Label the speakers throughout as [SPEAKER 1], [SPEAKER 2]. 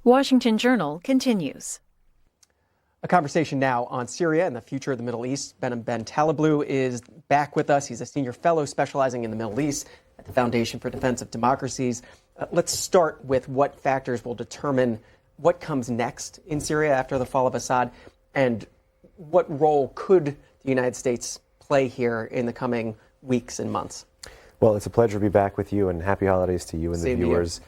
[SPEAKER 1] Washington Journal continues.
[SPEAKER 2] A conversation now on Syria and the future of the Middle East. Behnam Ben Taleblu is back with us. He's a senior fellow specializing in the Middle East at the Foundation for Defense of Democracies. Let's start with what factors will determine what comes next in Syria after the fall of Assad, and what role could the United States play here in the coming weeks and months.
[SPEAKER 3] Well, it's a pleasure to be back with you, and happy holidays to you and the viewers.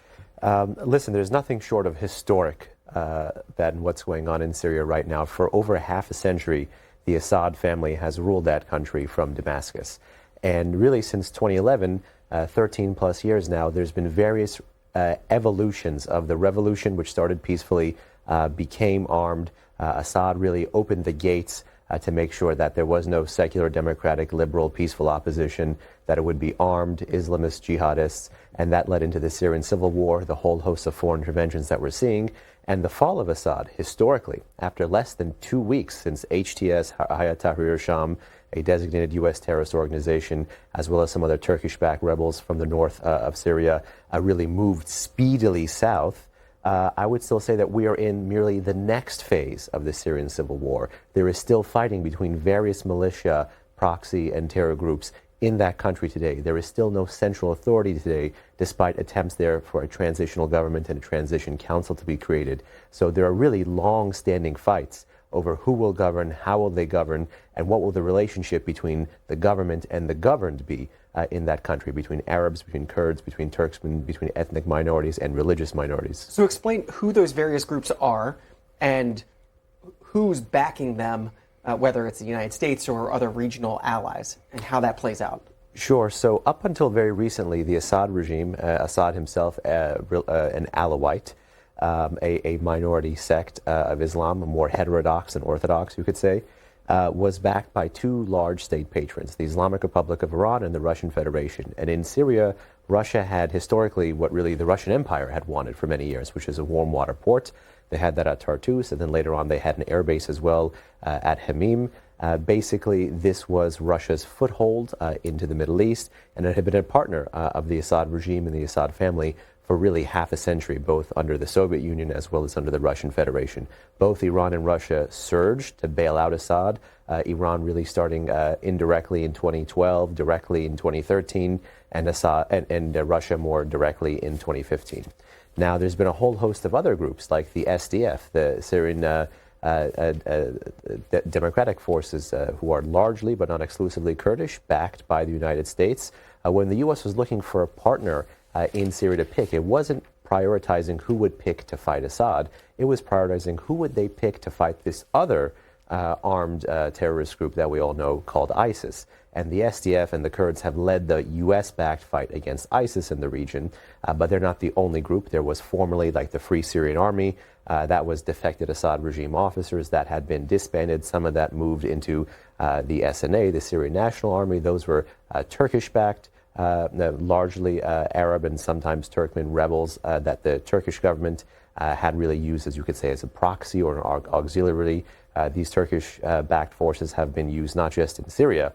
[SPEAKER 3] Listen, there's nothing short of historic than what's going on in Syria right now. For over half a century, the Assad family has ruled that country from Damascus. And really, since 2011, 13 plus years now, there's been various evolutions of the revolution, which started peacefully, became armed. Assad really opened the gates to make sure that there was no secular, democratic, liberal, peaceful opposition, that it would be armed Islamist jihadists, and that led into the Syrian civil war, the whole host of foreign interventions that we're seeing, and the fall of Assad, historically, after less than 2 weeks since HTS, Hayat Tahrir al-Sham, a designated U.S. terrorist organization, as well as some other Turkish-backed rebels from the north of Syria, really moved speedily south. I would still say that we are in merely the next phase of the Syrian civil war. There is still fighting between various militia, proxy, and terror groups in that country today. There is still no central authority today, despite attempts there for a transitional government and a transition council to be created. So there are really long-standing fights over who will govern, how will they govern, and what will the relationship between the government and the governed be in that country, between Arabs, between Kurds, between Turksmen, between ethnic minorities and religious minorities.
[SPEAKER 2] So explain who those various groups are and who's backing them, whether it's the United States or other regional allies, and how that plays out.
[SPEAKER 3] Sure. So up until very recently, the Assad regime, Assad himself, an Alawite, a minority sect of Islam, more heterodox than orthodox, you could say, was backed by two large state patrons, the Islamic Republic of Iran and the Russian Federation. And in Syria, Russia had historically what really the Russian Empire had wanted for many years, which is a warm water port. They had that at Tartus, and then later on they had an air base as well at Hamim. Basically, this was Russia's foothold into the Middle East, and it had been a partner of the Assad regime and the Assad family for really half a century, both under the Soviet Union as well as under the Russian Federation. Both Iran and Russia surged to bail out Assad, Iran really starting indirectly in 2012, directly in 2013, and Russia more directly in 2015. Now, there's been a whole host of other groups like the SDF, the Syrian Democratic Forces, who are largely but not exclusively Kurdish, backed by the United States. When the U.S. was looking for a partner in Syria to pick, it wasn't prioritizing who would pick to fight Assad. It was prioritizing who would they pick to fight this other armed terrorist group that we all know called ISIS. And the SDF and the Kurds have led the U.S.-backed fight against ISIS in the region, but they're not the only group. There was formerly like the Free Syrian Army, that was defected Assad regime officers that had been disbanded. Some of that moved into the SNA, the Syrian National Army. Those were Turkish-backed, largely Arab and sometimes Turkmen rebels that the Turkish government had really used, as you could say, as a proxy or an auxiliary. These Turkish-backed forces have been used not just in Syria,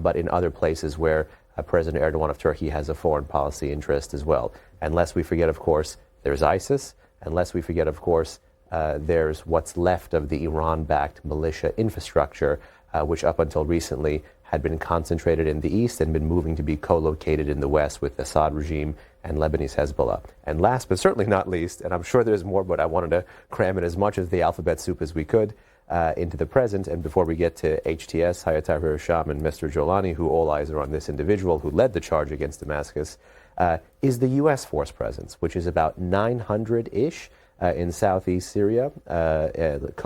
[SPEAKER 3] but in other places where President Erdogan of Turkey has a foreign policy interest as well. Unless we forget, of course, there's ISIS. Unless we forget, of course, there's what's left of the Iran-backed militia infrastructure, which up until recently had been concentrated in the east and been moving to be co-located in the west with the Assad regime and Lebanese Hezbollah. And last but certainly not least, and I'm sure there's more, but I wanted to cram in as much of the alphabet soup as we could into the present. And before we get to HTS, Hayat Tahrir al-Sham, and Mr. Jolani, who all eyes are on this individual who led the charge against Damascus, is the U.S. force presence, which is about 900-ish in southeast Syria,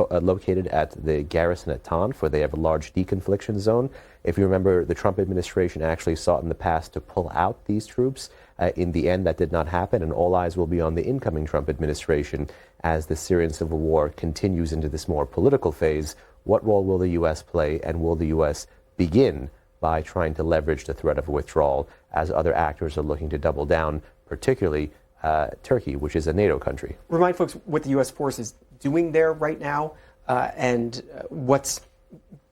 [SPEAKER 3] located at the garrison at Tanf, where they have a large deconfliction zone. If you remember, the Trump administration actually sought in the past to pull out these troops. In the end, that did not happen, and all eyes will be on the incoming Trump administration as the Syrian civil war continues into this more political phase. What role will the U.S. play, and will the U.S. begin by trying to leverage the threat of a withdrawal as other actors are looking to double down, particularly Turkey, which is a NATO country?
[SPEAKER 2] Remind folks what the U.S. force is doing there right now, and what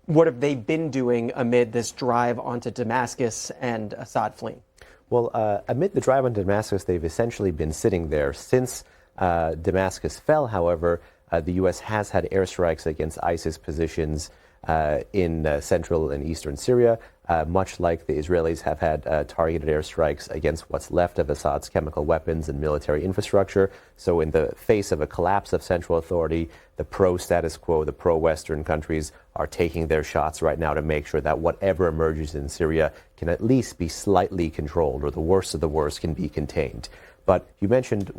[SPEAKER 2] have they been doing amid this drive onto Damascus and Assad fleeing?
[SPEAKER 3] Well, amid the drive on Damascus, they've essentially been sitting there since Damascus fell, however, the U.S. has had airstrikes against ISIS positions in central and eastern Syria, much like the Israelis have had targeted airstrikes against what's left of Assad's chemical weapons and military infrastructure. So in the face of a collapse of central authority, the pro-status quo, the pro-Western countries are taking their shots right now to make sure that whatever emerges in Syria can at least be slightly controlled, or the worst of the worst can be contained. But you mentioned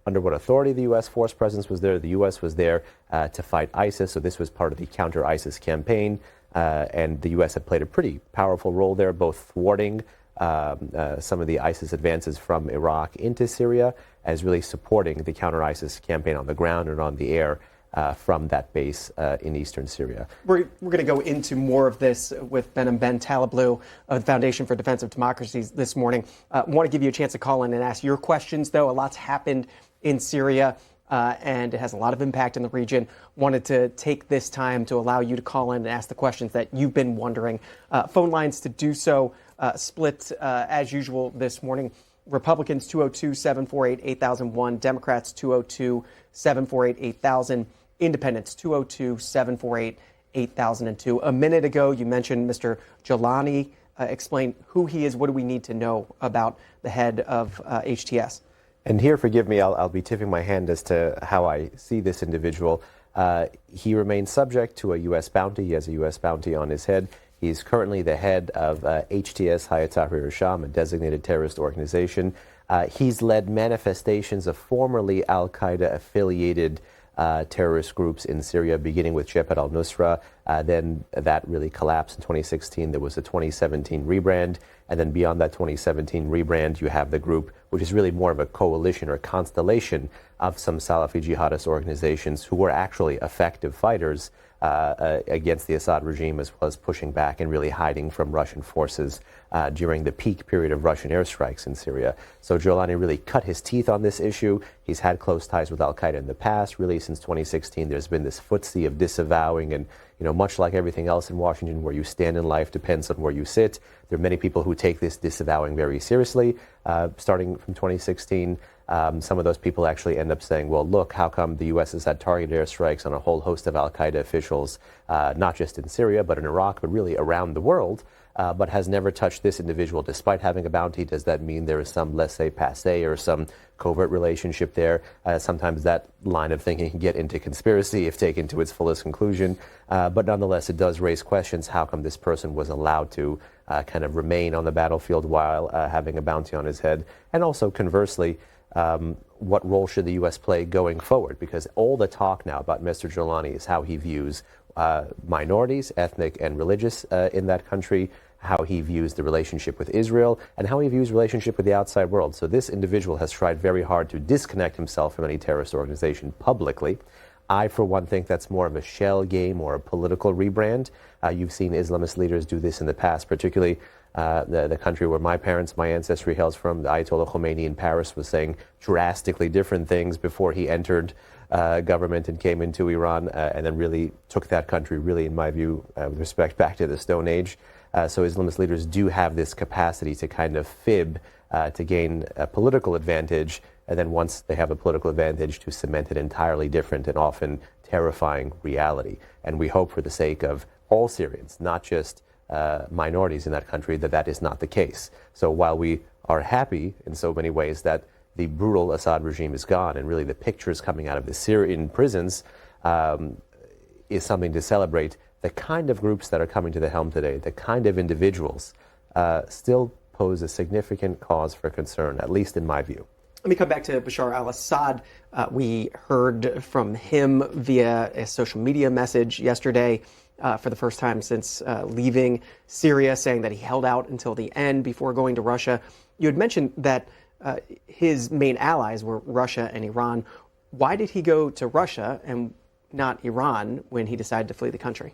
[SPEAKER 3] under what authority the U.S. force presence was there. The U.S. was there to fight ISIS, so this was part of the counter-ISIS campaign, and the U.S. had played a pretty powerful role there, both thwarting some of the ISIS advances from Iraq into Syria, as really supporting the counter-ISIS campaign on the ground and on the air from that base in eastern Syria.
[SPEAKER 2] We're going to go into more of this with Behnam Ben Taleblu of the Foundation for Defense of Democracies this morning. I want to give you a chance to call in and ask your questions, though. A lot's happened in Syria, and it has a lot of impact in the region. Wanted to take this time to allow you to call in and ask the questions that you've been wondering. Phone lines to do so split as usual this morning. Republicans 202-748-8001, Democrats 202-748-8000. Independents, 202-748-8002. A minute ago, you mentioned Mr. Jolani. Explain who he is. What do we need to know about the head of HTS?
[SPEAKER 3] And here, forgive me, I'll be tipping my hand as to how I see this individual. He remains subject to a U.S. bounty. He has a U.S. bounty on his head. He's currently the head of HTS, Hayat Tahrir al-Sham, a designated terrorist organization. He's led manifestations of formerly al-Qaeda affiliated terrorist groups in Syria, beginning with Jabhat al-Nusra. Then that really collapsed in 2016. There was a 2017 rebrand. And then beyond that 2017 rebrand, you have the group, which is really more of a coalition or a constellation of some Salafi jihadist organizations who were actually effective fighters against the Assad regime, as well as pushing back and really hiding from Russian forces during the peak period of Russian airstrikes in Syria. So Jolani really cut his teeth on this issue. He's had close ties with al-Qaeda in the past. Really, since 2016, there's been this footsie of disavowing, and much like everything else in Washington, where you stand in life depends on where you sit. There are many people who take this disavowing very seriously. Starting from 2016, some of those people actually end up saying, well, look, how come the U.S. has had targeted airstrikes on a whole host of al-Qaeda officials, not just in Syria, but in Iraq, but really around the world, but has never touched this individual despite having a bounty? Does that mean there is some laissez-passer or some covert relationship there? Sometimes that line of thinking can get into conspiracy if taken to its fullest conclusion. But nonetheless, it does raise questions. How come this person was allowed to kind of remain on the battlefield while having a bounty on his head? And also, conversely, what role should the U.S. play going forward? Because all the talk now about Mr. Jolani is how he views minorities, ethnic and religious in that country, how he views the relationship with Israel, and how he views relationship with the outside world. So this individual has tried very hard to disconnect himself from any terrorist organization publicly. I, for one, think that's more of a shell game or a political rebrand. You've seen Islamist leaders do this in the past, particularly the country where my ancestry hails from. The Ayatollah Khomeini in Paris was saying drastically different things before he entered government and came into Iran, and then really took that country, really, in my view, with respect, back to the Stone Age. So Islamist leaders do have this capacity to kind of fib to gain a political advantage, and then once they have a political advantage, to cement an entirely different and often terrifying reality. And we hope, for the sake of all Syrians, not just minorities in that country, that that is not the case. So while we are happy in so many ways that the brutal Assad regime is gone, and really the pictures coming out of the Syrian prisons is something to celebrate, the kind of groups that are coming to the helm today, the kind of individuals, still pose a significant cause for concern, at least in my view.
[SPEAKER 2] Let me come back to Bashar al-Assad. We heard from him via a social media message yesterday for the first time since leaving Syria, saying that he held out until the end before going to Russia. You had mentioned that his main allies were Russia and Iran. Why did he go to Russia and not Iran when he decided to flee the country?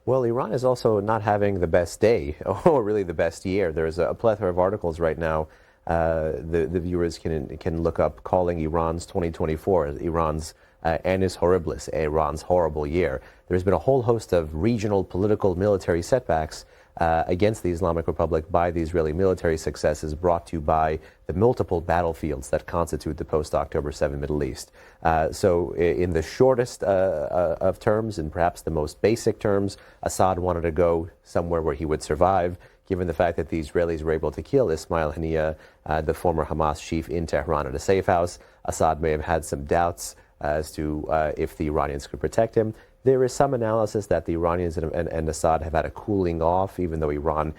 [SPEAKER 3] Well, Iran is also not having the best day, or really the best year. There's a plethora of articles right now. The viewers can look up calling Iran's 2024 Iran's annus horribilis, Iran's horrible year. There's been a whole host of regional, political, military setbacks against the Islamic Republic by the Israeli military successes brought to by the multiple battlefields that constitute the post-October 7 Middle East. So in the shortest of terms, and perhaps the most basic terms, Assad wanted to go somewhere where he would survive, given the fact that the Israelis were able to kill Ismail Haniyeh, the former Hamas chief, in Tehran at a safe house. Assad may have had some doubts as to if the Iranians could protect him. There is some analysis that the Iranians and Assad have had a cooling off, even though Iran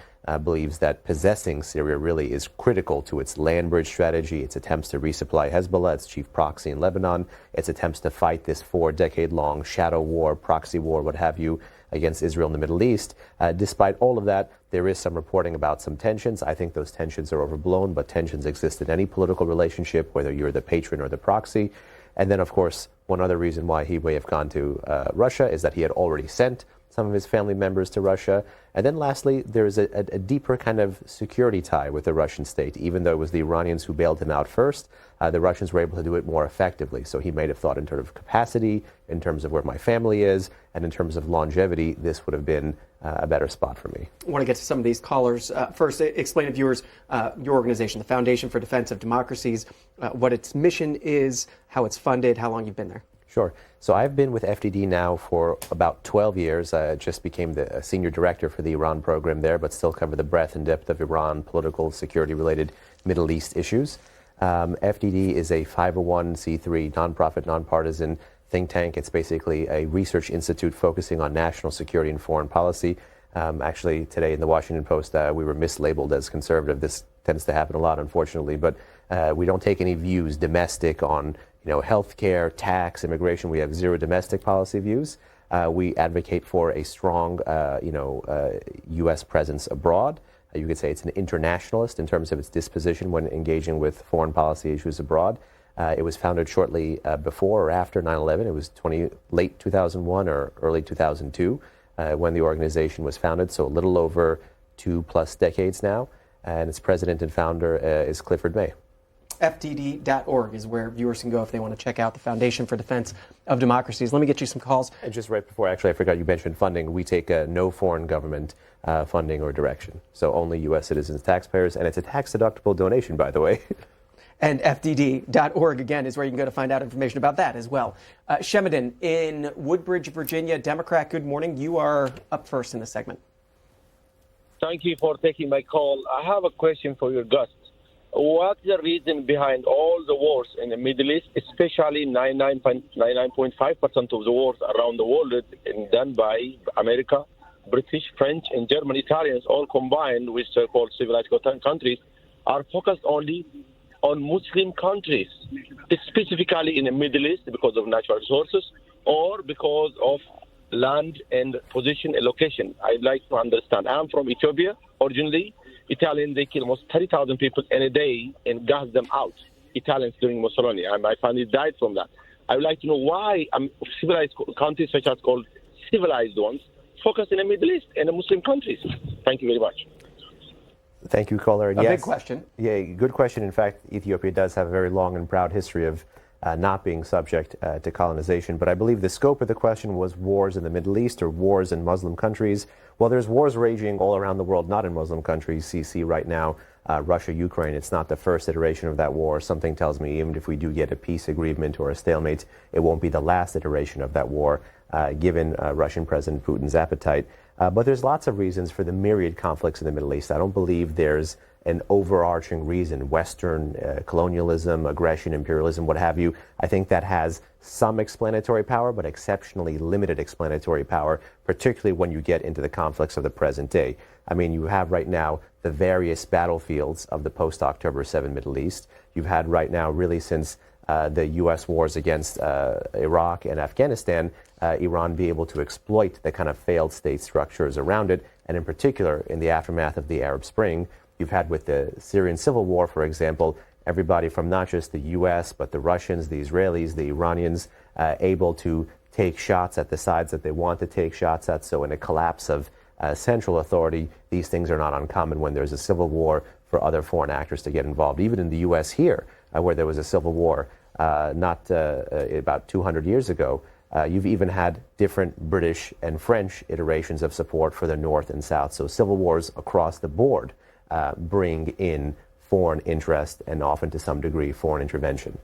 [SPEAKER 3] believes that possessing Syria really is critical to its land bridge strategy, its attempts to resupply Hezbollah, its chief proxy in Lebanon, its attempts to fight this 4-decade-long shadow war, proxy war, what have you, against Israel in the Middle East. Despite all of that, there is some reporting about some tensions. I think those tensions are overblown, but tensions exist in any political relationship, whether you're the patron or the proxy. And then, of course, one other reason why he may have gone to Russia is that he had already sent some of his family members to Russia. And then lastly, there is a deeper kind of security tie with the Russian state. Even though it was the Iranians who bailed him out first, the Russians were able to do it more effectively. So he might have thought in terms of capacity, in terms of where my family is, and in terms of longevity, this would have been a better spot for me.
[SPEAKER 2] I want to get to some of these callers. First, explain to viewers your organization, the Foundation for Defense of Democracies, what its mission is, how it's funded, how long you've been there.
[SPEAKER 3] Sure. So I've been with FDD now for about 12 years. I just became the senior director for the Iran program there, but still cover the breadth and depth of Iran, political, security-related Middle East issues. FDD is a 501c3 nonprofit, nonpartisan think tank. It's basically a research institute focusing on national security and foreign policy. Actually, today in the Washington Post, we were mislabeled as conservative. This tends to happen a lot, unfortunately, but we don't take any views domestic on healthcare, tax, immigration. We have zero domestic policy views. We advocate for a strong, U.S. presence abroad. You could say it's an internationalist in terms of its disposition when engaging with foreign policy issues abroad. It was founded shortly before or after 9/11. It was late 2001 or early 2002 when the organization was founded, so a little over 2+ decades now. And its president and founder is Clifford May.
[SPEAKER 2] FDD.org is where viewers can go if they want to check out the Foundation for Defense of Democracies. Let me get you some calls.
[SPEAKER 3] And just right before, actually, I forgot you mentioned funding. We take no foreign government funding or direction. So only U.S. citizens, taxpayers, and it's a tax-deductible donation, by the way.
[SPEAKER 2] And FDD.org, again, is where you can go to find out information about that as well. Shemidin in Woodbridge, Virginia, Democrat, good morning. You are up first in this segment.
[SPEAKER 4] Thank you for taking my call. I have a question for your guest. What's the reason behind all the wars in the Middle East, especially 99.5% of the wars around the world done by America, British, French, and German, Italians, all combined with so-called civilized countries, are focused only on Muslim countries, specifically in the Middle East because of natural resources or because of land and position and location? I'd like to understand. I'm from Ethiopia originally. Italians, they kill almost 30,000 people in a day and gas them out. Italians during Mussolini. My family died from that. I would like to know why civilized countries, such as called civilized ones, focus in the Middle East and the Muslim countries. Thank you very much.
[SPEAKER 3] Thank you, caller.
[SPEAKER 2] A big question.
[SPEAKER 3] Yeah, good question. In fact, Ethiopia does have a very long and proud history of not being subject to colonization. But I believe the scope of the question was wars in the Middle East or wars in Muslim countries. Well, there's wars raging all around the world, not in Muslim countries. See right now, Russia, Ukraine, it's not the first iteration of that war. Something tells me even if we do get a peace agreement or a stalemate, it won't be the last iteration of that war, given Russian President Putin's appetite. But there's lots of reasons for the myriad conflicts in the Middle East. I don't believe there's an overarching reason, Western colonialism, aggression, imperialism, what have you. I think that has some explanatory power, but exceptionally limited explanatory power, particularly when you get into the conflicts of the present day. I mean, you have right now the various battlefields of the post-October 7 Middle East. You've had right now, really since the U.S. wars against Iraq and Afghanistan, Iran be able to exploit the kind of failed state structures around it, and in particular, in the aftermath of the Arab Spring, you've had with the Syrian civil war, for example, everybody from not just the U.S., but the Russians, the Israelis, the Iranians, able to take shots at the sides that they want to take shots at. So in a collapse of central authority, these things are not uncommon when there's a civil war for other foreign actors to get involved. Even in the U.S. here, where there was a civil war about 200 years ago, You've even had different British and French iterations of support for the North and South. So civil wars across the board bring in foreign interest and often to some degree foreign intervention.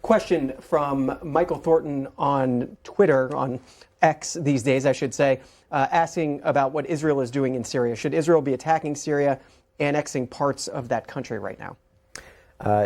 [SPEAKER 2] Question from Michael Thornton on Twitter, on X these days, I should say, asking about what Israel is doing in Syria. Should Israel be attacking Syria, annexing parts of that country right now?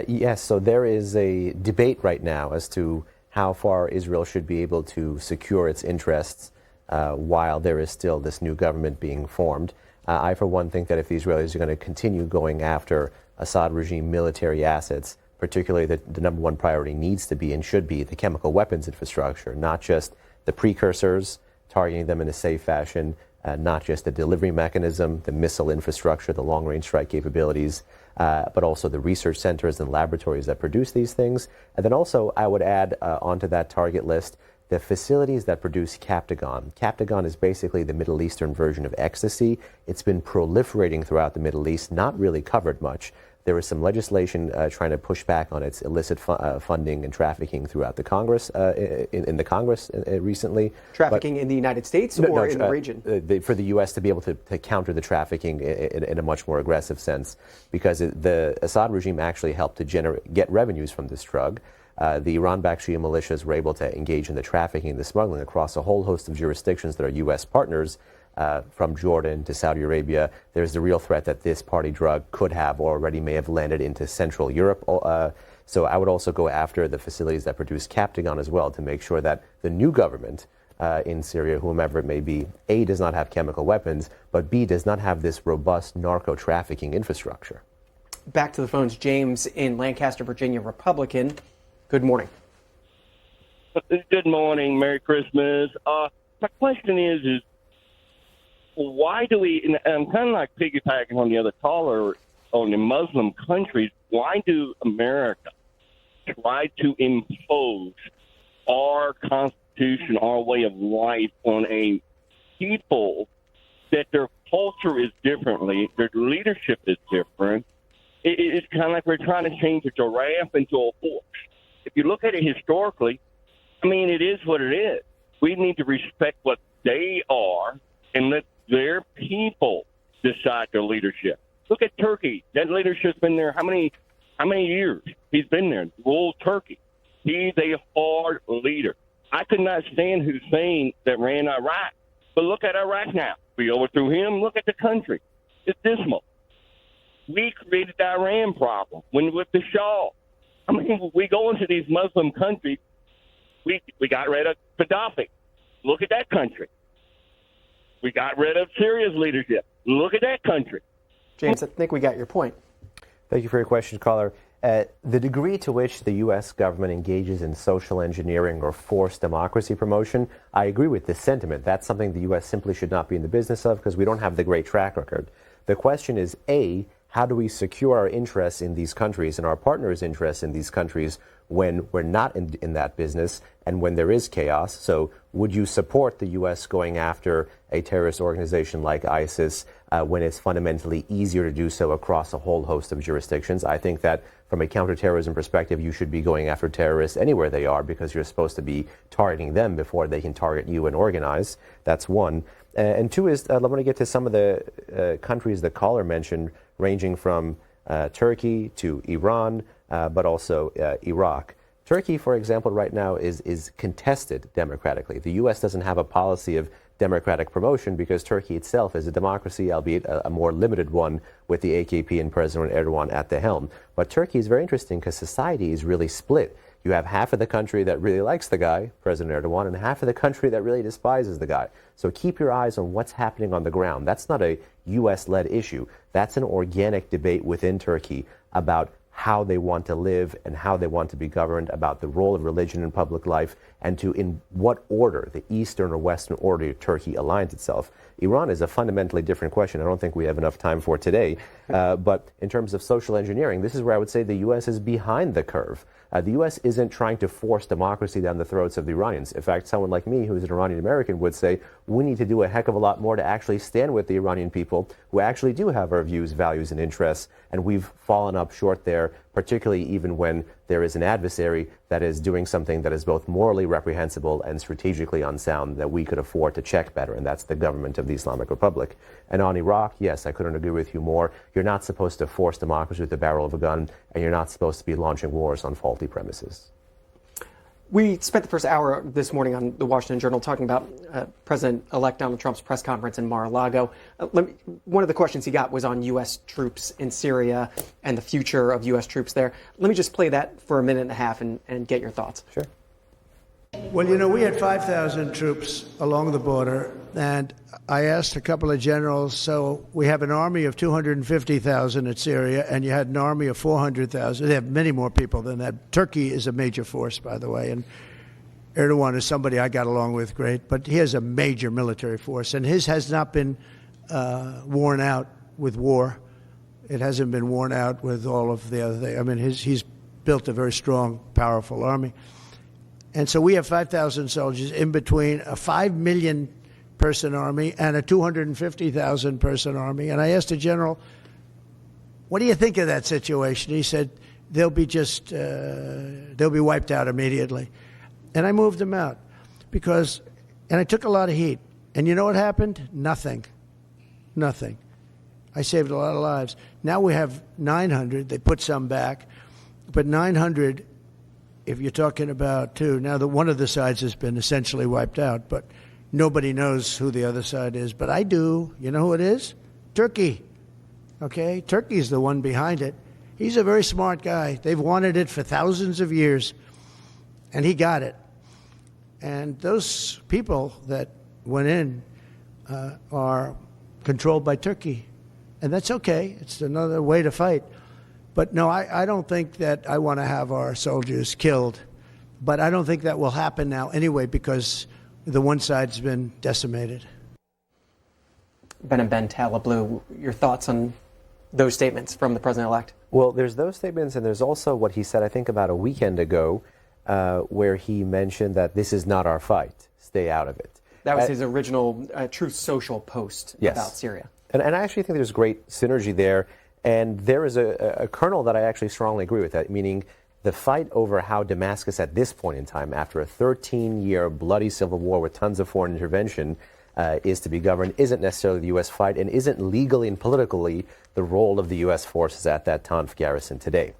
[SPEAKER 3] Yes, so there is a debate right now as to how far Israel should be able to secure its interests while there is still this new government being formed. I, for one, think that if the Israelis are going to continue going after Assad regime military assets, particularly the number one priority needs to be and should be the chemical weapons infrastructure, not just the precursors, targeting them in a safe fashion, not just the delivery mechanism, the missile infrastructure, the long-range strike capabilities, but also the research centers and laboratories that produce these things. And then also, I would add onto that target list the facilities that produce Captagon. Captagon is basically the Middle Eastern version of ecstasy. It's been proliferating throughout the Middle East, not really covered much. There was some legislation trying to push back on its illicit funding and trafficking throughout the Congress, in the Congress recently.
[SPEAKER 2] Trafficking in the United States in the region?
[SPEAKER 3] For the U.S. to be able to counter the trafficking in a much more aggressive sense, because the Assad regime actually helped to get revenues from this drug. The Iran-backed Shia militias were able to engage in the trafficking and the smuggling across a whole host of jurisdictions that are U.S. partners. From Jordan to Saudi Arabia, there's the real threat that this party drug could have or already may have landed into Central Europe. So I would also go after the facilities that produce Captagon as well to make sure that the new government in Syria, whomever it may be, A, does not have chemical weapons, but B, does not have this robust narco-trafficking infrastructure.
[SPEAKER 2] Back to the phones. James in Lancaster, Virginia, Republican. Good morning.
[SPEAKER 5] Good morning. Merry Christmas. My question is why do we, and I'm kind of like piggybacking on the other caller, on the Muslim countries, why do America try to impose our constitution, our way of life on a people that their culture is differently, their leadership is different? It's kind of like we're trying to change a giraffe into a horse. If you look at it historically, I mean, it is what it is. We need to respect what they are and let their people decide their leadership. Look at Turkey. That leadership's been there how many years? He's been there. Ruled Turkey. He's a hard leader. I could not stand Hussein that ran Iraq. But look at Iraq now. We overthrew him. Look at the country. It's dismal. We created the Iran problem with the Shah. I mean, we go into these Muslim countries. We got rid of Gaddafi. Look at that country. We got rid of Syria's leadership. Look at that country.
[SPEAKER 2] James, I think we got your point.
[SPEAKER 3] Thank you for your question, caller. The degree to which the U.S. government engages in social engineering or forced democracy promotion, I agree with this sentiment. That's something the U.S. simply should not be in the business of because we don't have the great track record. The question is, A, how do we secure our interests in these countries and our partners' interests in these countries when we're not in that business and when there is chaos? So would you support the U.S. going after a terrorist organization like ISIS when it's fundamentally easier to do so across a whole host of jurisdictions? I think that from a counterterrorism perspective, you should be going after terrorists anywhere they are because you're supposed to be targeting them before they can target you and organize. That's one. And two is, I want to get to some of the countries the caller mentioned, ranging from Turkey to Iran, but also Iraq. Turkey, for example, right now is contested democratically. The U.S. doesn't have a policy of democratic promotion because Turkey itself is a democracy, albeit a more limited one with the AKP and President Erdogan at the helm. But Turkey is very interesting because society is really split. You have half of the country that really likes the guy, President Erdogan, and half of the country that really despises the guy. So keep your eyes on what's happening on the ground. That's not a U.S.-led issue. That's an organic debate within Turkey about how they want to live and how they want to be governed, about the role of religion in public life, and to in what order, the Eastern or Western order, Turkey aligns itself. Iran is a fundamentally different question. I don't think we have enough time for today. But in terms of social engineering, this is where I would say the U.S. is behind the curve. The U.S. isn't trying to force democracy down the throats of the Iranians. In fact, someone like me, who is an Iranian American, would say we need to do a heck of a lot more to actually stand with the Iranian people who actually do have our views, values, and interests, and we've fallen up short there particularly even when there is an adversary that is doing something that is both morally reprehensible and strategically unsound that we could afford to check better, and that's the government of the Islamic Republic. And on Iraq, yes, I couldn't agree with you more. You're not supposed to force democracy with the barrel of a gun, and you're not supposed to be launching wars on faulty premises.
[SPEAKER 2] We spent the first hour this morning on the Washington Journal talking about President-elect Donald Trump's press conference in Mar-a-Lago. One of the questions he got was on U.S. troops in Syria and the future of U.S. troops there. Let me just play that for a minute and a half and get your thoughts.
[SPEAKER 3] Sure.
[SPEAKER 6] Well, you know, we had 5,000 troops along the border, and I asked a couple of generals, so we have an army of 250,000 in Syria, and you had an army of 400,000. They have many more people than that. Turkey is a major force, by the way, and Erdogan is somebody I got along with great, but he has a major military force, and his has not been worn out with war. It hasn't been worn out with all of the other things. I mean, he's built a very strong, powerful army. And so we have 5,000 soldiers in between a 5 million person army and a 250,000 person army. And I asked the general, what do you think of that situation? He said, they'll be wiped out immediately. And I moved them out and I took a lot of heat. And you know what happened? Nothing. I saved a lot of lives. Now we have 900. They put some back, but 900. If you're talking about two, now one of the sides has been essentially wiped out, but nobody knows who the other side is. But I do. You know who it is? Turkey. Okay? Turkey's the one behind it. He's a very smart guy. They've wanted it for thousands of years, and he got it. And those people that went in are controlled by Turkey. And that's okay. It's another way to fight. But no, I don't think that I want to have our soldiers killed. But I don't think that will happen now anyway because the one side's been decimated.
[SPEAKER 2] Behnam Ben Taleblu, your thoughts on those statements from the president-elect?
[SPEAKER 3] Well, there's those statements, and there's also what he said, I think, about a weekend ago, where he mentioned that this is not our fight. Stay out of it.
[SPEAKER 2] That was his original Truth Social post about Syria.
[SPEAKER 3] And I actually think there's great synergy there. And there is a kernel that I actually strongly agree with, that meaning the fight over how Damascus at this point in time, after a 13-year bloody civil war with tons of foreign intervention, is to be governed, isn't necessarily the U.S. fight and isn't legally and politically the role of the U.S. forces at that Tanf garrison today.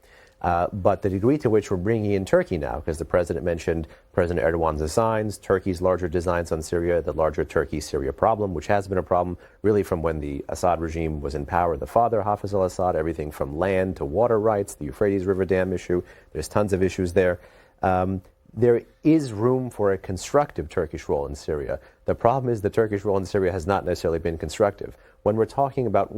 [SPEAKER 3] But the degree to which we're bringing in Turkey now, because the president mentioned President Erdogan's designs, Turkey's larger designs on Syria, the larger Turkey-Syria problem, which has been a problem really from when the Assad regime was in power, the father, Hafez al-Assad, everything from land to water rights, the Euphrates River Dam issue. There's tons of issues there. There is room for a constructive Turkish role in Syria. The problem is the Turkish role in Syria has not necessarily been constructive. When we're talking about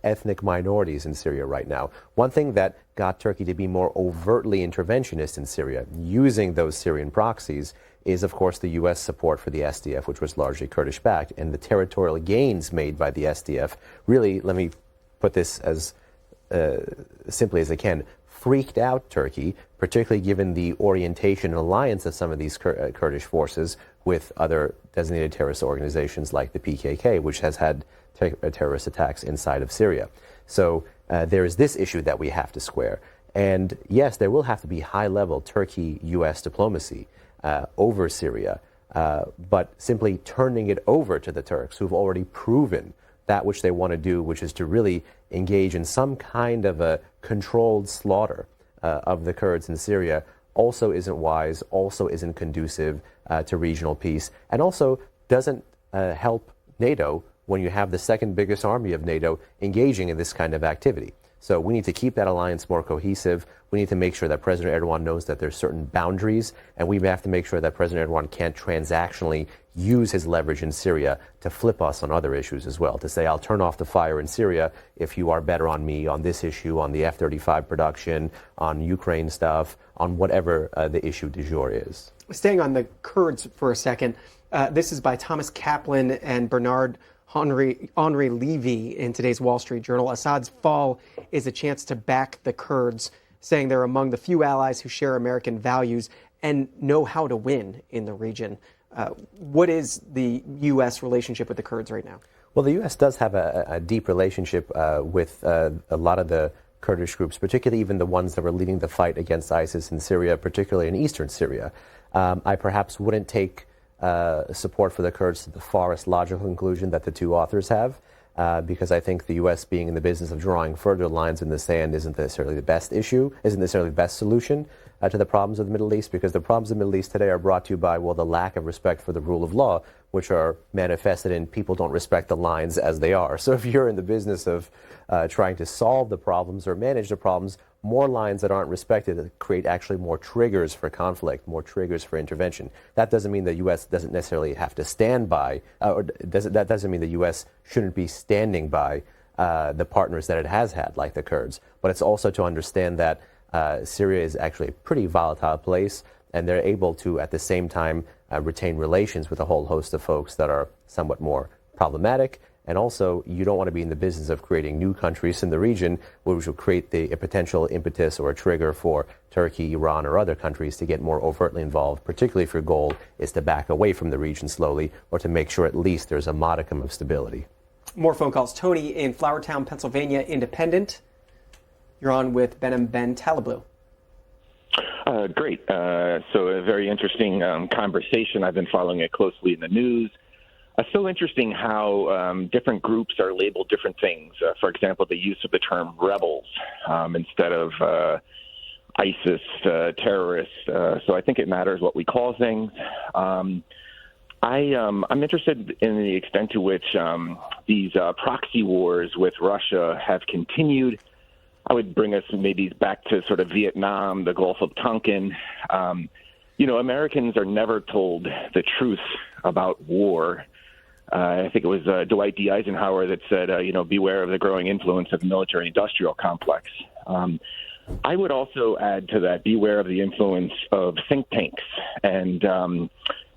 [SPEAKER 3] ethnic minorities in Syria right now, one thing that got Turkey to be more overtly interventionist in Syria, using those Syrian proxies, is, of course, the U.S. support for the SDF, which was largely Kurdish-backed. And the territorial gains made by the SDF really, let me put this as simply as I can, freaked out Turkey, particularly given the orientation and alliance of some of these Kurdish forces with other designated terrorist organizations like the PKK, which has had terrorist attacks inside of Syria. So there is this issue that we have to square. And yes, there will have to be high-level Turkey-U.S. diplomacy over Syria, but simply turning it over to the Turks, who've already proven that which they want to do, which is to really engage in some kind of a controlled slaughter of the Kurds in Syria, also isn't wise, also isn't conducive to regional peace, and also doesn't help NATO when you have the second biggest army of NATO engaging in this kind of activity. So we need to keep that alliance more cohesive. We need to make sure that President Erdogan knows that there's certain boundaries, and we have to make sure that President Erdogan can't transactionally use his leverage in Syria to flip us on other issues as well, to say, I'll turn off the fire in Syria if you are better on me on this issue, on the F-35 production, on Ukraine stuff, on whatever the issue du jour is.
[SPEAKER 2] Staying on the Kurds for a second, this is by Thomas Kaplan and Bernard Henri Levy in today's Wall Street Journal. Assad's fall is a chance to back the Kurds, saying they're among the few allies who share American values and know how to win in the region. What is the U.S. relationship with the Kurds right now?
[SPEAKER 3] Well, the U.S. does have a deep relationship with a lot of the Kurdish groups, particularly even the ones that were leading the fight against ISIS in Syria, particularly in eastern Syria. I perhaps wouldn't take support for the Kurds to the farthest logical conclusion that the two authors have, because I think the U.S. being in the business of drawing further lines in the sand isn't necessarily the best solution to the problems of the Middle East, because the problems of the Middle East today are brought to you by, well, the lack of respect for the rule of law, which are manifested in people don't respect the lines as they are. So if you're in the business of trying to solve the problems or manage the problems, more lines that aren't respected create actually more triggers for conflict, more triggers for intervention. That doesn't mean the U.S. doesn't necessarily have to stand by, that doesn't mean the U.S. shouldn't be standing by the partners that it has had, like the Kurds. But it's also to understand that Syria is actually a pretty volatile place, and they're able to, at the same time, retain relations with a whole host of folks that are somewhat more problematic. And also, you don't want to be in the business of creating new countries in the region, which will create a potential impetus or a trigger for Turkey, Iran, or other countries to get more overtly involved, particularly if your goal is to back away from the region slowly, or to make sure at least there's a modicum of stability.
[SPEAKER 2] More phone calls. Tony in Flourtown, Pennsylvania, independent. You're on with Behnam Ben Taleblu.
[SPEAKER 7] Great. So a very interesting conversation. I've been following it closely in the news. So interesting how different groups are labeled different things. For example, the use of the term rebels instead of ISIS, terrorists. So I think it matters what we call things. I'm interested in the extent to which these proxy wars with Russia have continued. I would bring us maybe back to sort of Vietnam, the Gulf of Tonkin. Americans are never told the truth about war. I think it was Dwight D. Eisenhower that said, beware of the growing influence of the military-industrial complex. I would also add to that, beware of the influence of think tanks and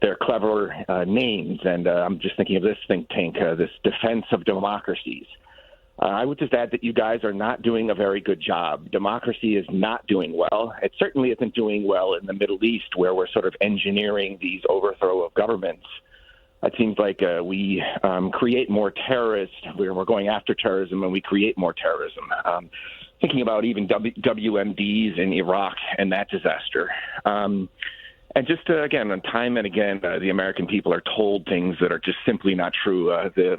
[SPEAKER 7] their clever names. And I'm just thinking of this think tank, this Defense of Democracies. I would just add that you guys are not doing a very good job. Democracy is not doing well. It certainly isn't doing well in the Middle East, where we're sort of engineering these overthrow of governments. It seems like we create more terrorists. We're going after terrorism, and we create more terrorism. Thinking about even WMDs in Iraq and that disaster. And just, again, time and again, the American people are told things that are just simply not true. The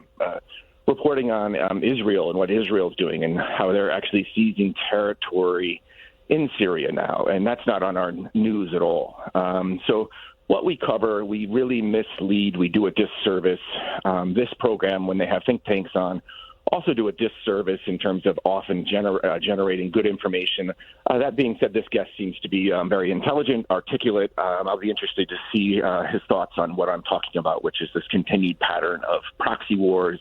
[SPEAKER 7] reporting on Israel and what Israel's doing and how they're actually seizing territory in Syria now, and that's not on our news at all. So what we cover, we really mislead. We do a disservice. This program, when they have think tanks on, also do a disservice in terms of often generating good information. That being said, this guest seems to be very intelligent, articulate. I'll be interested to see his thoughts on what I'm talking about, which is this continued pattern of proxy wars,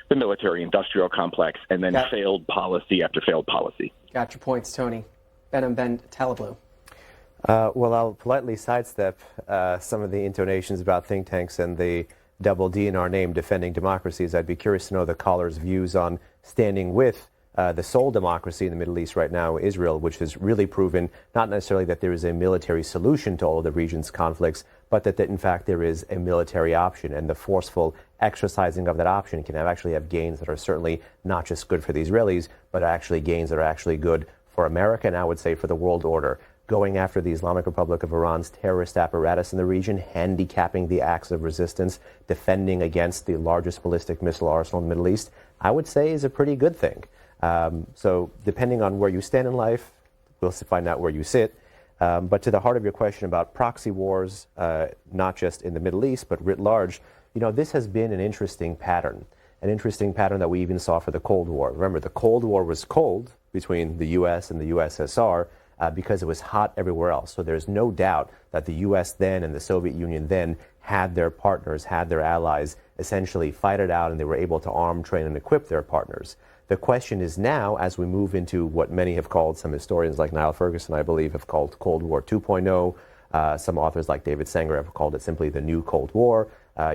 [SPEAKER 7] the military-industrial complex, and then failed policy after failed policy.
[SPEAKER 2] Got your points, Tony. Behnam Ben Taleblu.
[SPEAKER 3] Well, I'll politely sidestep some of the intonations about think tanks and the double D in our name, defending democracies. I'd be curious to know the caller's views on standing with the sole democracy in the Middle East right now, Israel, which has really proven not necessarily that there is a military solution to all of the region's conflicts, but that in fact there is a military option, and the forceful exercising of that option can actually have gains that are certainly not just good for the Israelis, but actually gains that are actually good for America, and I would say for the world order. Going after the Islamic Republic of Iran's terrorist apparatus in the region, handicapping the acts of resistance, defending against the largest ballistic missile arsenal in the Middle East, I would say is a pretty good thing. So depending on where you stand in life, we'll find out where you sit. But to the heart of your question about proxy wars, not just in the Middle East, but writ large, this has been an interesting pattern that we even saw for the Cold War. Remember, the Cold War was cold between the U.S. and the USSR, because it was hot everywhere else. So there's no doubt that the U.S. then and the Soviet Union then had their partners, had their allies essentially fight it out, and they were able to arm, train, and equip their partners. The question is now, as we move into what many have called, some historians like Niall Ferguson, I believe, have called Cold War 2.0. Some authors like David Sanger have called it simply the new Cold War.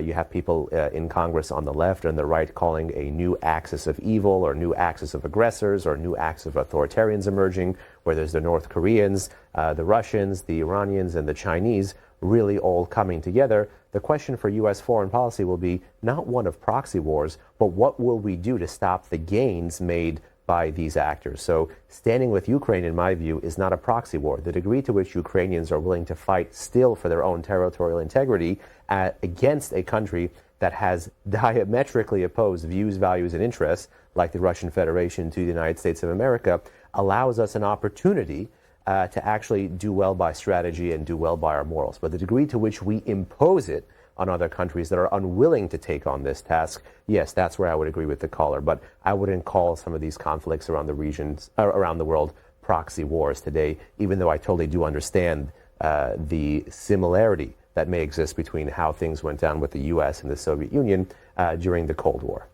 [SPEAKER 3] You have people in Congress on the left and the right calling a new axis of evil or new axis of aggressors or new axis of authoritarians emerging, where there's the North Koreans, the Russians, the Iranians, and the Chinese really all coming together. The question for U.S. foreign policy will be not one of proxy wars, but what will we do to stop the gains made by these actors. So standing with Ukraine, in my view, is not a proxy war. The degree to which Ukrainians are willing to fight still for their own territorial integrity against a country that has diametrically opposed views, values, and interests, like the Russian Federation to the United States of America, allows us an opportunity to actually do well by strategy and do well by our morals. But the degree to which we impose it on other countries that are unwilling to take on this task, yes, that's where I would agree with the caller. But I wouldn't call some of these conflicts around the regions, around the world, proxy wars today, even though I totally do understand the similarity that may exist between how things went down with the U.S. and the Soviet Union during the Cold War.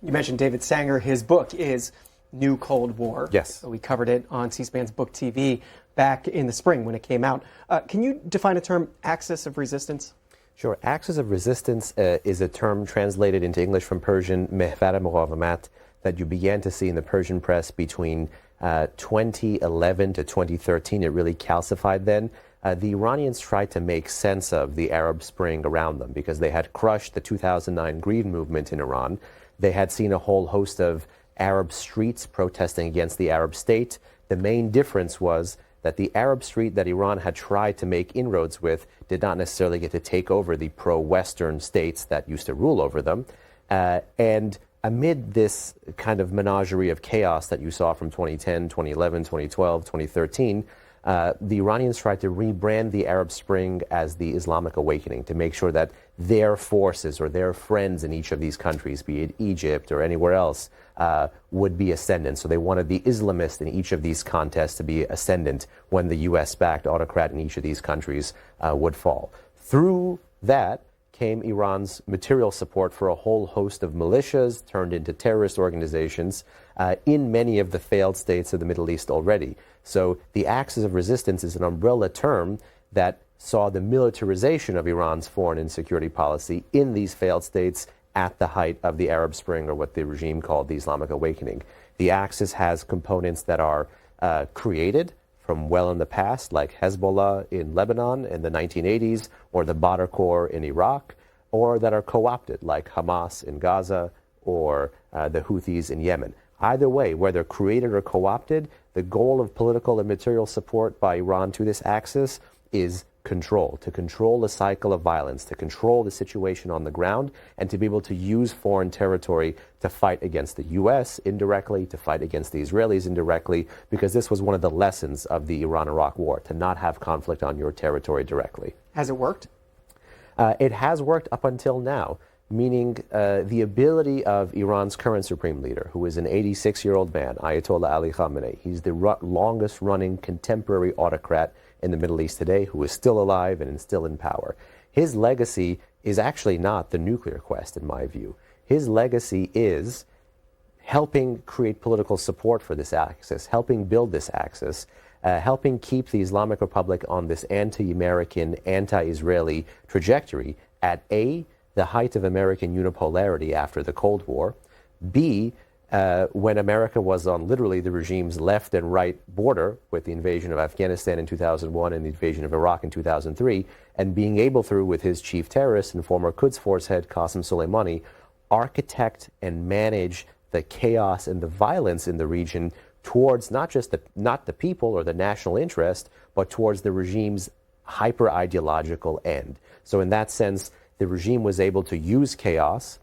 [SPEAKER 2] You mentioned David Sanger. His book is New Cold War.
[SPEAKER 3] Yes.
[SPEAKER 2] We covered it on C-SPAN's Book TV back in the spring when it came out. Can you define the term axis of resistance?
[SPEAKER 3] Sure. Axis of resistance is a term translated into English from Persian, mehvar muqawamat, that you began to see in the Persian press between 2011 to 2013. It really calcified then. The Iranians tried to make sense of the Arab Spring around them because they had crushed the 2009 Green movement in Iran. They had seen a whole host of Arab streets protesting against the Arab state. The main difference was that the Arab street that Iran had tried to make inroads with did not necessarily get to take over the pro-Western states that used to rule over them. And amid this kind of menagerie of chaos that you saw from 2010, 2011, 2012, 2013, the Iranians tried to rebrand the Arab Spring as the Islamic Awakening to make sure that their forces or their friends in each of these countries, be it Egypt or anywhere else, would be ascendant. So they wanted the Islamists in each of these contests to be ascendant when the U.S.-backed autocrat in each of these countries would fall. Through that came Iran's material support for a whole host of militias turned into terrorist organizations in many of the failed states of the Middle East already. So the axis of resistance is an umbrella term that saw the militarization of Iran's foreign and security policy in these failed states at the height of the Arab Spring, or what the regime called the Islamic Awakening. The axis has components that are created from well in the past, like Hezbollah in Lebanon in the 1980s, or the Badr Corps in Iraq, or that are co-opted, like Hamas in Gaza, or the Houthis in Yemen. Either way, whether created or co-opted, the goal of political and material support by Iran to this axis is control, to control the cycle of violence, to control the situation on the ground, and to be able to use foreign territory to fight against the U.S. indirectly, to fight against the Israelis indirectly, because this was one of the lessons of the Iran-Iraq War, to not have conflict on your territory directly.
[SPEAKER 2] Has it worked?
[SPEAKER 3] It has worked up until now, meaning the ability of Iran's current supreme leader, who is an 86-year-old man, Ayatollah Ali Khamenei. He's the longest-running contemporary autocrat in the Middle East today, who is still alive and still in power. His legacy is actually not the nuclear quest, in my view. His legacy is helping create political support for this axis, helping build this axis, helping keep the Islamic Republic on this anti-American, anti-Israeli trajectory at A, the height of American unipolarity after the Cold War, B, when America was on literally the regime's left and right border with the invasion of Afghanistan in 2001 and the invasion of Iraq in 2003, and being able through, with his chief terrorist and former Quds Force head Qasem Soleimani, architect and manage the chaos and the violence in the region towards not the people or the national interest, but towards the regime's hyper-ideological end. So in that sense, the regime was able to use chaos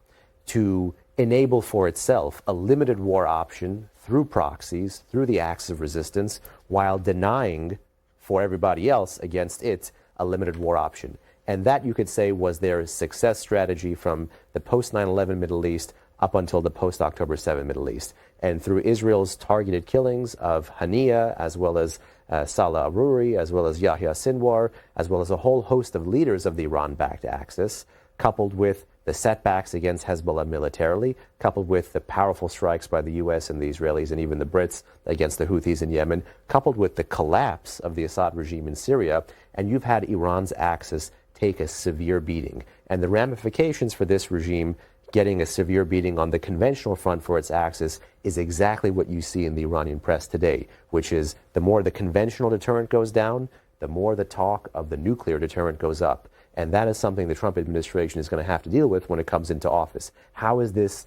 [SPEAKER 3] to enable for itself a limited war option through proxies, through the acts of resistance, while denying for everybody else against it a limited war option. And that, you could say, was their success strategy from the post-9/11 Middle East up until the post-October 7 Middle East. And through Israel's targeted killings of Haniya, as well as Salah Aruri, as well as Yahya Sinwar, as well as a whole host of leaders of the Iran-backed axis, coupled with the setbacks against Hezbollah militarily, coupled with the powerful strikes by the U.S. and the Israelis and even the Brits against the Houthis in Yemen, coupled with the collapse of the Assad regime in Syria, and you've had Iran's axis take a severe beating. And the ramifications for this regime getting a severe beating on the conventional front for its axis is exactly what you see in the Iranian press today, which is the more the conventional deterrent goes down, the more the talk of the nuclear deterrent goes up. And that is something the Trump administration is going to have to deal with when it comes into office. How is this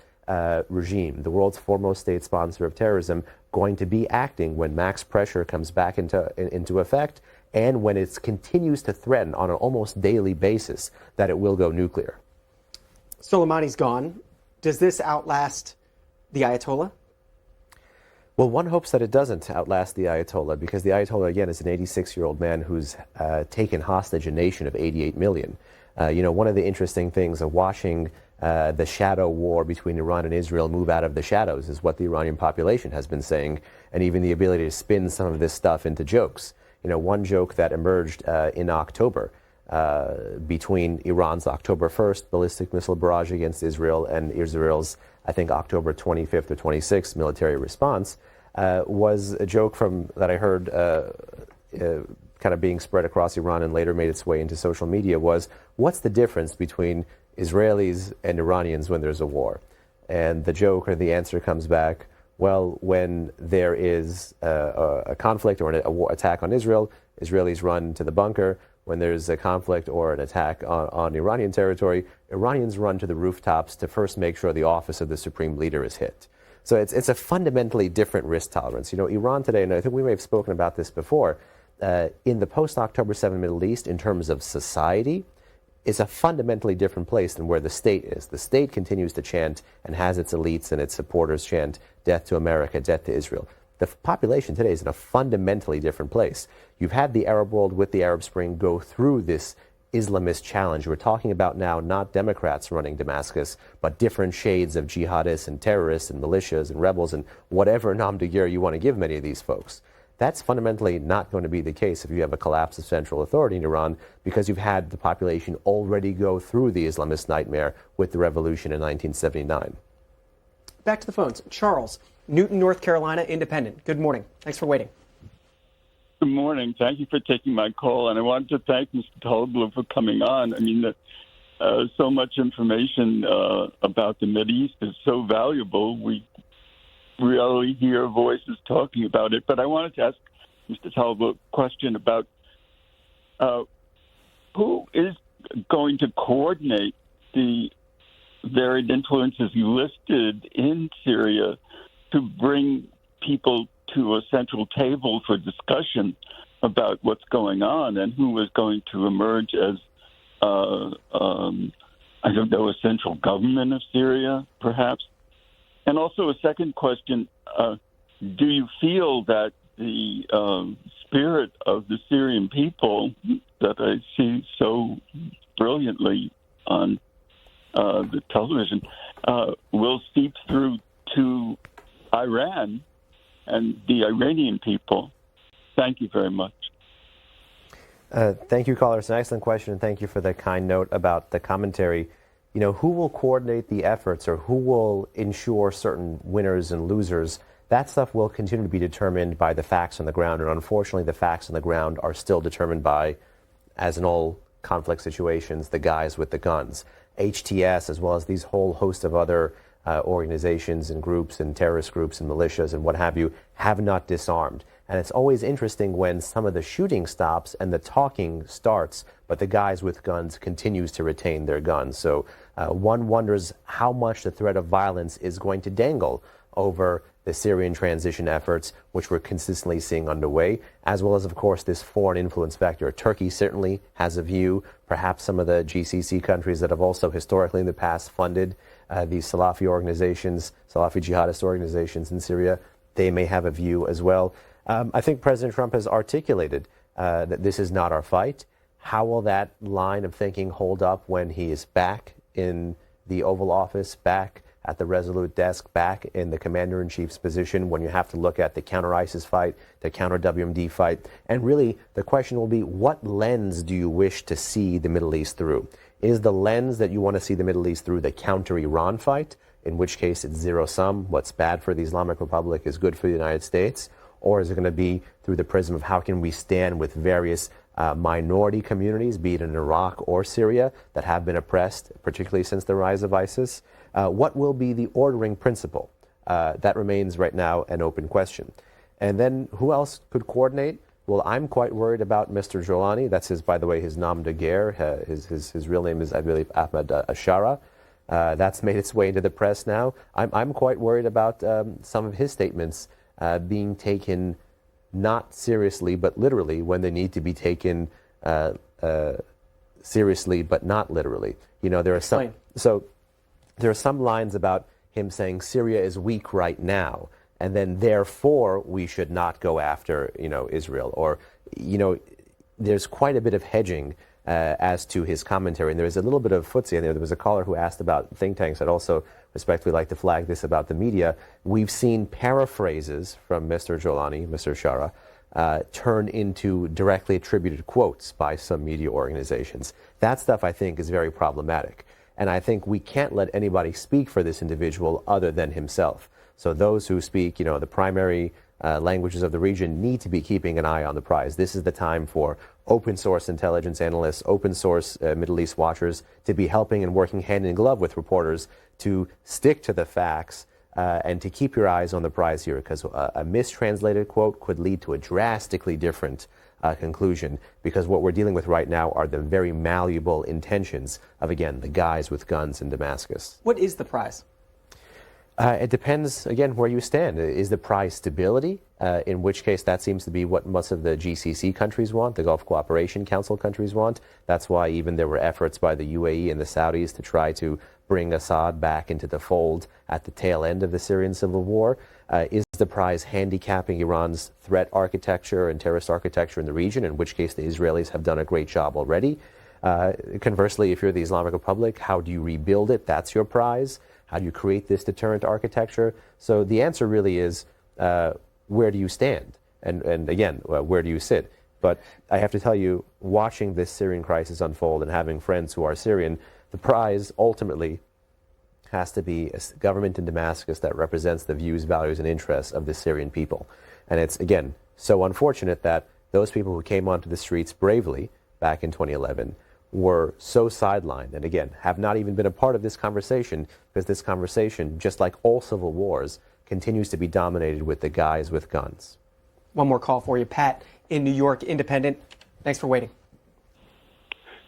[SPEAKER 3] regime, the world's foremost state sponsor of terrorism, going to be acting when max pressure comes back into effect and when it continues to threaten on an almost daily basis that it will go nuclear?
[SPEAKER 2] Soleimani's gone. Does this outlast the Ayatollah?
[SPEAKER 3] Well, one hopes that it doesn't outlast the Ayatollah, because the Ayatollah, again, is an 86-year-old man who's taken hostage a nation of 88 million. One of the interesting things of watching the shadow war between Iran and Israel move out of the shadows is what the Iranian population has been saying, and even the ability to spin some of this stuff into jokes. One joke that emerged in October between Iran's October 1st ballistic missile barrage against Israel and Israel's, I think, October 25th or 26th military response was a joke that I heard kind of being spread across Iran and later made its way into social media was, what's the difference between Israelis and Iranians when there's a war? And the joke or the answer comes back, well, when there is a conflict or an attack on Israel, Israelis run to the bunker. When there's a conflict or an attack on Iranian territory, Iranians run to the rooftops to first make sure the office of the supreme leader is hit. So it's a fundamentally different risk tolerance. Iran today, and I think we may have spoken about this before, in the post-October 7 Middle East, in terms of society, is a fundamentally different place than where the state is. The state continues to chant and has its elites and its supporters chant, death to America, death to Israel. The population today is in a fundamentally different place. You've had the Arab world with the Arab Spring go through this Islamist challenge. We're talking about now not Democrats running Damascus, but different shades of jihadists and terrorists and militias and rebels and whatever nom de guerre you want to give many of these folks. That's fundamentally not going to be the case if you have a collapse of central authority in Iran, because you've had the population already go through the Islamist nightmare with the revolution in 1979.
[SPEAKER 2] Back to the phones. Charles, Newton, North Carolina, independent. Good morning. Thanks for waiting.
[SPEAKER 8] Good morning. Thank you for taking my call. And I wanted to thank Mr. Taleblu for coming on. I mean, so much information about the Mideast is so valuable. We rarely hear voices talking about it. But I wanted to ask Mr. Taleblu a question about who is going to coordinate the varied influences listed in Syria to bring people to a central table for discussion about what's going on, and who is going to emerge as, I don't know, a central government of Syria, perhaps? And also a second question, do you feel that the spirit of the Syrian people that I see so brilliantly on the television will seep through to Iran and the Iranian people? Thank you very much.
[SPEAKER 3] Thank you, caller. It's an excellent question, and thank you for the kind note about the commentary. Who will coordinate the efforts, or who will ensure certain winners and losers? That stuff will continue to be determined by the facts on the ground, and unfortunately the facts on the ground are still determined by, as in all conflict situations, the guys with the guns. HTS, as well as these whole host of other organizations and groups and terrorist groups and militias and what have you, have not disarmed. And it's always interesting when some of the shooting stops and the talking starts, but the guys with guns continues to retain their guns. So one wonders how much the threat of violence is going to dangle over the Syrian transition efforts, which we're consistently seeing underway, as well as, of course, this foreign influence vector. Turkey certainly has a view. Perhaps some of the GCC countries that have also historically in the past funded these Salafi organizations, Salafi jihadist organizations in Syria, they may have a view as well. I think President Trump has articulated that this is not our fight. How will that line of thinking hold up when he is back in the Oval Office, back at the Resolute desk, back in the commander-in-chief's position, when you have to look at the counter-ISIS fight, the counter-WMD fight? And really, the question will be, what lens do you wish to see the Middle East through? Is the lens that you want to see the Middle East through the counter-Iran fight, in which case it's zero-sum? What's bad for the Islamic Republic is good for the United States? Or is it going to be through the prism of how can we stand with various minority communities, be it in Iraq or Syria, that have been oppressed, particularly since the rise of ISIS? What will be the ordering principle? That remains right now an open question. And then who else could coordinate? Well, I'm quite worried about Mr. Jolani. That's his, by the way, his nom de guerre. His real name is, I believe, Ahmed Ashara. That's made its way into the press now. I'm quite worried about some of his statements being taken not seriously but literally when they need to be taken seriously but not literally. You know, there are some lines about him saying Syria is weak right now, and then therefore we should not go after, Israel. Or, there's quite a bit of hedging as to his commentary, and there's a little bit of footsie in there. There was a caller who asked about think tanks. I'd also respectfully like to flag this about the media. We've seen paraphrases from Mr. Jolani, Mr. Shara, turn into directly attributed quotes by some media organizations. That stuff, I think, is very problematic. And I think we can't let anybody speak for this individual other than himself. So those who speak, the primary languages of the region need to be keeping an eye on the prize. This is the time for open source intelligence analysts, open source Middle East watchers to be helping and working hand in glove with reporters to stick to the facts and to keep your eyes on the prize here, because a mistranslated quote could lead to a drastically different conclusion, because what we're dealing with right now are the very malleable intentions of, again, the guys with guns in Damascus.
[SPEAKER 2] What is the prize?
[SPEAKER 3] It depends, again, where you stand. Is the prize stability, in which case that seems to be what most of the GCC countries want, the Gulf Cooperation Council countries want. That's why even there were efforts by the UAE and the Saudis to try to bring Assad back into the fold at the tail end of the Syrian civil war. Is the prize handicapping Iran's threat architecture and terrorist architecture in the region, in which case the Israelis have done a great job already? Conversely, if you're the Islamic Republic, how do you rebuild it? That's your prize. How do you create this deterrent architecture? So the answer really is, where do you stand? And again, where do you sit? But I have to tell you, watching this Syrian crisis unfold and having friends who are Syrian, the prize ultimately has to be a government in Damascus that represents the views, values, and interests of the Syrian people. And it's, again, so unfortunate that those people who came onto the streets bravely back in 2011 were so sidelined, and again, have not even been a part of this conversation, because this conversation, just like all civil wars, continues to be dominated with the guys with guns.
[SPEAKER 2] One more call for you, Pat, in New York, Independent. Thanks for waiting.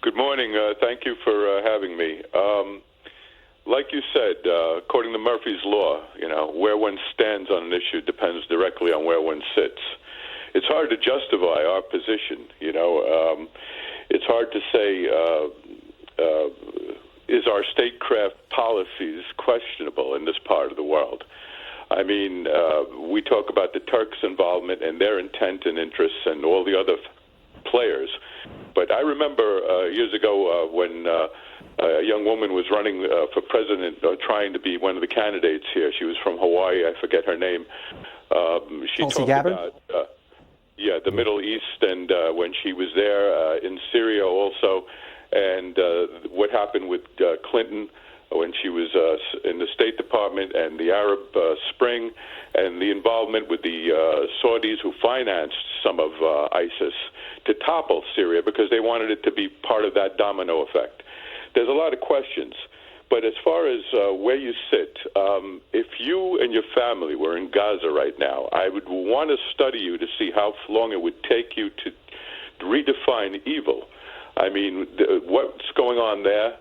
[SPEAKER 9] Good morning. Thank you for having me. Like you said, according to Murphy's Law, where one stands on an issue depends directly on where one sits. It's hard to justify our position, It's hard to say, is our statecraft policies questionable in this part of the world? I mean, we talk about the Turks' involvement and their intent and interests and all the other players. But I remember years ago when a young woman was running for president, trying to be one of the candidates here. She was from Hawaii. I forget her name. She
[SPEAKER 2] Tulsi
[SPEAKER 9] talked
[SPEAKER 2] Gabbard?
[SPEAKER 9] about... the Middle East, and when she was there, in Syria also, and what happened with Clinton when she was in the State Department, and the Arab Spring, and the involvement with the Saudis who financed some of ISIS to topple Syria because they wanted it to be part of that domino effect. There's a lot of questions. But as far as where you sit, if you and your family were in Gaza right now, I would want to study you to see how long it would take you to redefine evil. I mean, what's going on there,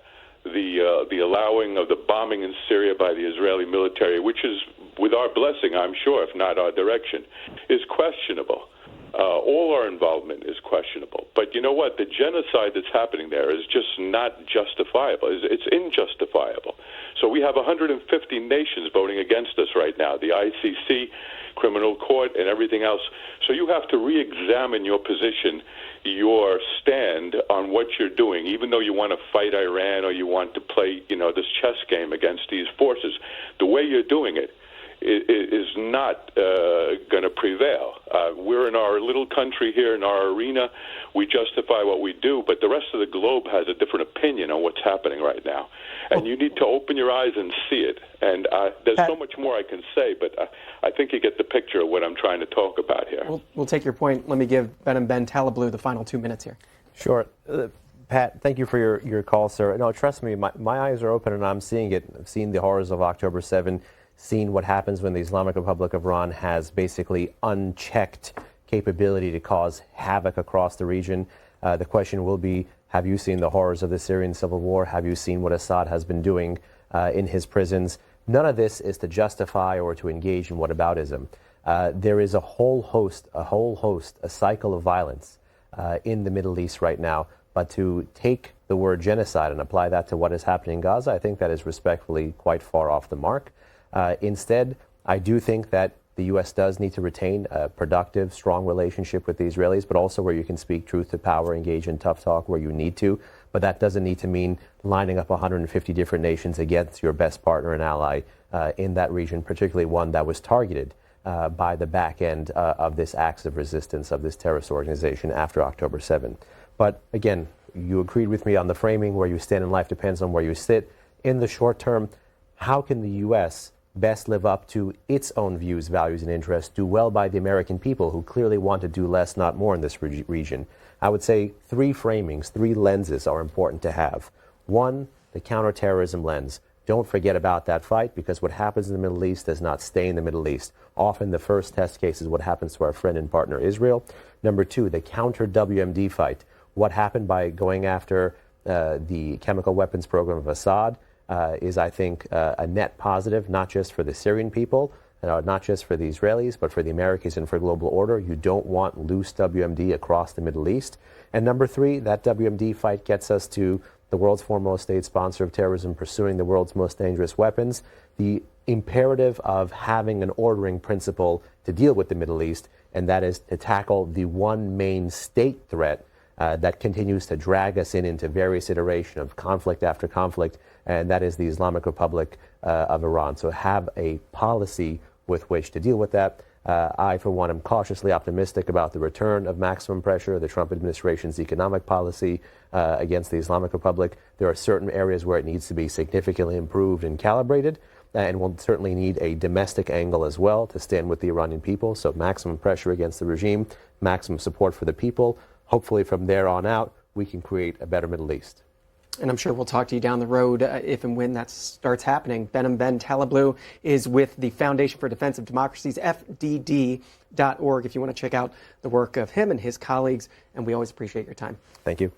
[SPEAKER 9] the allowing of the bombing in Syria by the Israeli military, which is with our blessing, I'm sure, if not our direction, is questionable. All our involvement is questionable. But you know what? The genocide that's happening there is just not justifiable. It's injustifiable. So we have 150 nations voting against us right now, the ICC, Criminal Court, and everything else. So you have to re-examine your position, your stand on what you're doing, even though you want to fight Iran or you want to play, this chess game against these forces. The way you're doing it is not going to prevail. We're in our little country here in our arena. We justify what we do, but the rest of the globe has a different opinion on what's happening right now. And you need to open your eyes and see it. And there's so much more I can say, but I think you get the picture of what I'm trying to talk about here.
[SPEAKER 2] We'll take your point. Let me give Behnam Ben Taleblu the final 2 minutes here.
[SPEAKER 3] Sure. Pat, thank you for your call, sir. No, trust me, my eyes are open and I'm seeing it. I've seen the horrors of October 7. Seen what happens when the Islamic Republic of Iran has basically unchecked capability to cause havoc across the region. The question will be, have you seen the horrors of the Syrian civil war? Have you seen what Assad has been doing in his prisons. None of this is to justify or to engage in whataboutism. There is a cycle of violence in the Middle East right now. But to take the word genocide and apply that to what is happening in Gaza, I think that is respectfully quite far off the mark. Instead, I do think that the U.S. does need to retain a productive, strong relationship with the Israelis, but also where you can speak truth to power, engage in tough talk where you need to. But that doesn't need to mean lining up 150 different nations against your best partner and ally in that region, particularly one that was targeted by the back end of this acts of resistance of this terrorist organization after October 7. But again, you agreed with me on the framing. Where you stand in life depends on where you sit. In the short term, how can the U.S. best live up to its own views, values, and interests, do well by the American people who clearly want to do less, not more in this region? I would say three framings, three lenses are important to have. One, the counterterrorism lens. Don't forget about that fight, because what happens in the Middle East does not stay in the Middle East. Often the first test case is what happens to our friend and partner Israel. Number two, the counter-WMD fight. What happened by going after the chemical weapons program of Assad is, I think, a net positive, not just for the Syrian people, not just for the Israelis, but for the Americans and for global order. You don't want loose WMD across the Middle East. And number three, that WMD fight gets us to the world's foremost state sponsor of terrorism pursuing the world's most dangerous weapons. The imperative of having an ordering principle to deal with the Middle East, and that is to tackle the one main state threat that continues to drag us into various iterations of conflict after conflict, and that is the Islamic Republic of Iran. So have a policy with which to deal with that. I, for one, am cautiously optimistic about the return of maximum pressure, the Trump administration's economic policy against the Islamic Republic. There are certain areas where it needs to be significantly improved and calibrated, and we'll certainly need a domestic angle as well to stand with the Iranian people. So maximum pressure against the regime, maximum support for the people. Hopefully from there on out, we can create a better Middle East.
[SPEAKER 2] And I'm sure we'll talk to you down the road if and when that starts happening. Behnam Ben Taleblu is with the Foundation for Defense of Democracies, FDD.org, if you want to check out the work of him and his colleagues. And we always appreciate your time.
[SPEAKER 3] Thank you.